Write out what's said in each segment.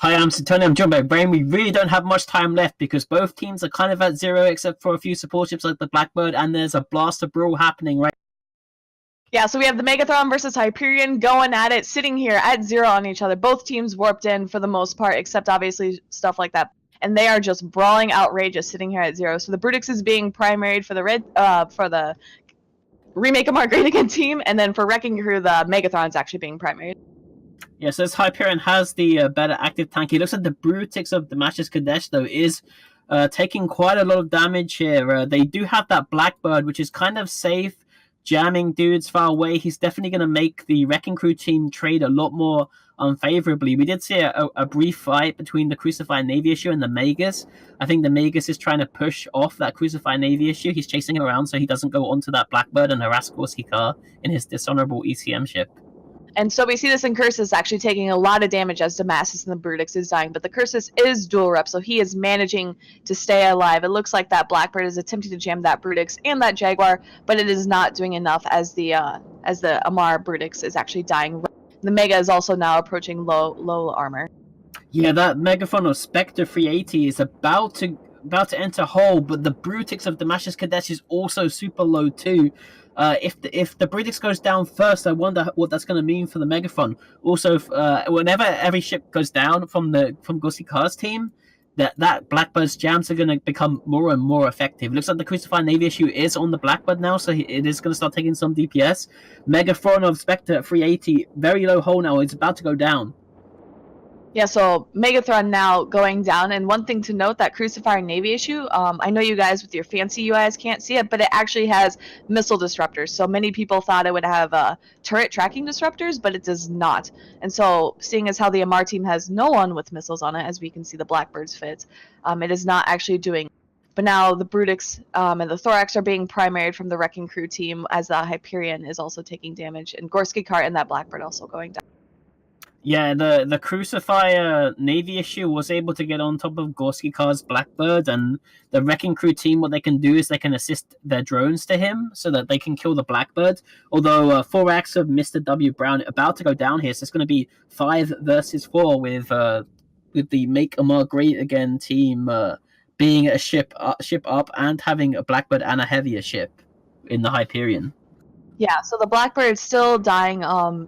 Hi, I'm Santoni. I'm joined by Brain. We really don't have much time left because both teams are kind of at zero except for a few support ships like the Blackbird, and there's a blaster brawl happening right. Yeah, so we have the Megathron versus Hyperion going at it, sitting here at zero on each other. Both teams warped in for the most part, except obviously stuff like that. And they are just brawling outrageous, sitting here at zero. So the Brutix is being primaried for the Remake a Great Again team, and then for Wrecking Crew, the Megathron is actually being primaried. Yes, as Hyperion has the better active tank. It looks like the Brutix of the Matches Kadesh, though, is taking quite a lot of damage here. They do have that Blackbird, which is kind of safe, jamming dudes far away. He's definitely going to make the Wrecking Crew team trade a lot more unfavorably. We did see a brief fight between the Crucified Navy issue and the Magus. I think the Magus is trying to push off that Crucified Navy issue. He's chasing him around so he doesn't go onto that Blackbird and harass Gorski Car in his dishonorable ECM ship. And so we see this in Cursus actually taking a lot of damage as Damasus and the Brutix is dying, but the Cursus is dual rep, so he is managing to stay alive. It looks like that Blackbird is attempting to jam that Brutix and that Jaguar, but it is not doing enough as the Amar Brutix is actually dying. The Mega is also now approaching low armor. Yeah, that Megaphone of Spectre 380 is about to enter hole, but the Brutix of Damascus Kadesh is also super low too. If the Brutix goes down first, I wonder what that's going to mean for the Megaphone. Also, whenever every ship goes down from Gorski Car's team, that Blackbird's jams are going to become more and more effective. It looks like the Crucified Navy issue is on the Blackbird now, so it is going to start taking some DPS. Megaphone of Spectre at 380, very low hole now. It's about to go down. Yeah, so Megathron now going down, and one thing to note, that Crucifier Navy issue, I know you guys with your fancy UIs can't see it, but it actually has missile disruptors. So many people thought it would have turret tracking disruptors, but it does not. And so, seeing as how the Amar team has no one with missiles on it, as we can see the Blackbirds fit, it is not actually doing. But now the Brutix and the Thorax are being primaried from the Wrecking Crew team, as the Hyperion is also taking damage, and Gorski Cart and that Blackbird also going down. Yeah, the Crucifier Navy issue was able to get on top of Gorski Car's Blackbird, and the Wrecking Crew team, what they can do is they can assist their drones to him so that they can kill the Blackbird. Although 4x of Mr. W. Brown about to go down here, so it's going to be 5 versus 4 with the Make Amar Great Again team being a ship up and having a Blackbird and a heavier ship in the Hyperion. Yeah, so the Blackbird is still dying.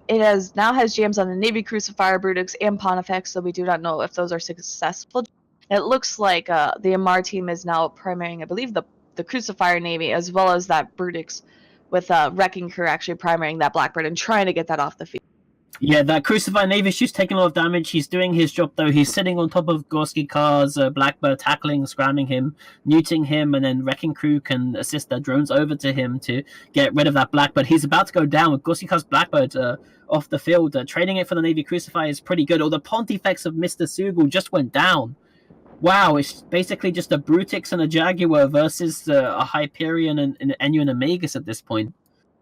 It now has jams on the Navy Crucifier, Brutix, and Pontifex, so we do not know if those are successful. It looks like the Amar team is now primarying, I believe, the Crucifier Navy, as well as that Brutix, with Wrecking Crew actually primarying that Blackbird and trying to get that off the field. Yeah, that Crucified Navy issue's taking a lot of damage. He's doing his job, though. He's sitting on top of Gorski Car's Blackbird, tackling, scramming him, neuting him, and then Wrecking Crew can assist their drones over to him to get rid of that Blackbird. He's about to go down with Gorski Car's Blackbird off the field. Trading it for the Navy Crucifier is pretty good. Or the Pontifex of Mr. Sugal just went down. Wow, it's basically just a Brutix and a Jaguar versus a Hyperion and Enyo and a Magus at this point.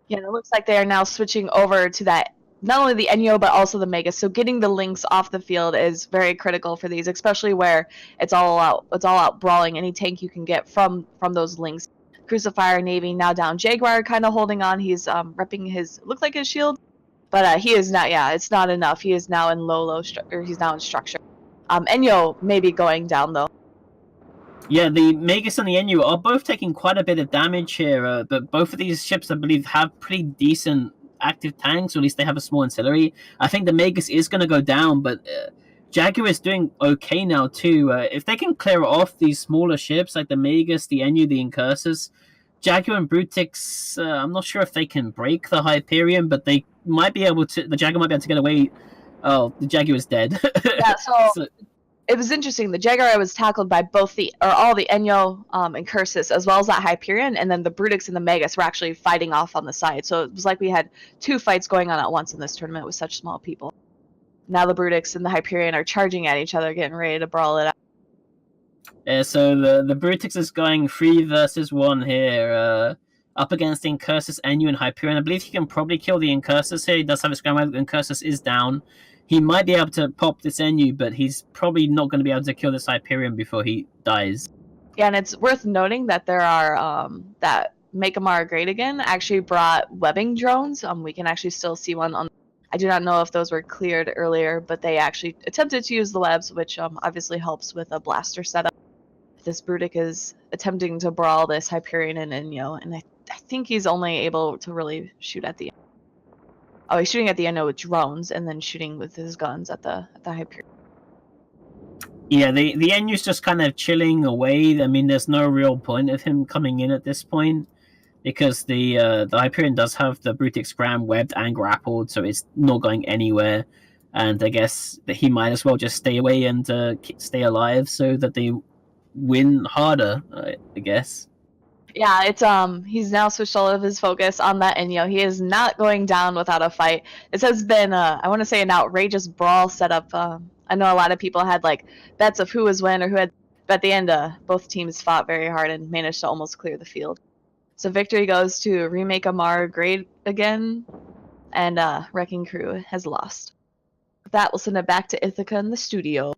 Yeah, it looks like they are now switching over to that, not only the Enyo, but also the Magus. So getting the links off the field is very critical for these, especially where it's all out brawling. Any tank you can get from those links. Crucifier Navy now down. Jaguar kind of holding on. He's repping his, looks like his shield, but he is not. Yeah, it's not enough. He is now in he's now in structure. Enyo may be going down though. Yeah, the Magus and the Enyo are both taking quite a bit of damage here, but both of these ships, I believe, have pretty decent active tanks, or at least they have a small ancillary. I think the Magus is going to go down, but Jaguar is doing okay now too. If they can clear off these smaller ships like the Magus, the Enyo, the Incursus, Jaguar and Brutix, I'm not sure if they can break the Hyperion, but they might be able to. The Jaguar might be able to get away. Oh, the Jaguar is dead. Yeah, so it was interesting. The Jaguar was tackled by all the Enyo and Cursus, as well as that Hyperion, and then the Brutix and the Magus were actually fighting off on the side. So it was like we had 2 fights going on at once in this tournament with such small people. Now the Brutix and the Hyperion are charging at each other, getting ready to brawl it out. Yeah, so the Brutix is going 3 versus 1 here, up against the Incursus, Enyo, and Hyperion. I believe he can probably kill the Incursus here. He does have a scramble. The Incursus is down. He might be able to pop this Enyo, but he's probably not going to be able to kill this Hyperion before he dies. Yeah, and it's worth noting that there are that Make Amara Great Again actually brought webbing drones. We can actually still see one on I do not know if those were cleared earlier, but they actually attempted to use the webs, which obviously helps with a blaster setup. This Brutic is attempting to brawl this Hyperion and Inyo, and I think he's only able to really shoot at the end. Oh, he's shooting at the end with drones and then shooting with his guns at the Hyperion. Yeah, the Enyu's just kind of chilling away. I mean, there's no real point of him coming in at this point because the Hyperion does have the Brutic Scram webbed and grappled, so it's not going anywhere. And I guess that he might as well just stay away and stay alive so that they win harder, I guess. Yeah, it's he's now switched all of his focus on that Inyo. He is not going down without a fight. This has been I want to say an outrageous brawl setup. I know a lot of people had like bets of who was win or who had, but at the end both teams fought very hard and managed to almost clear the field. So victory goes to Remake Amar Great again, and Wrecking Crew has lost. With that, we'll send it back to Ithaca in the studio.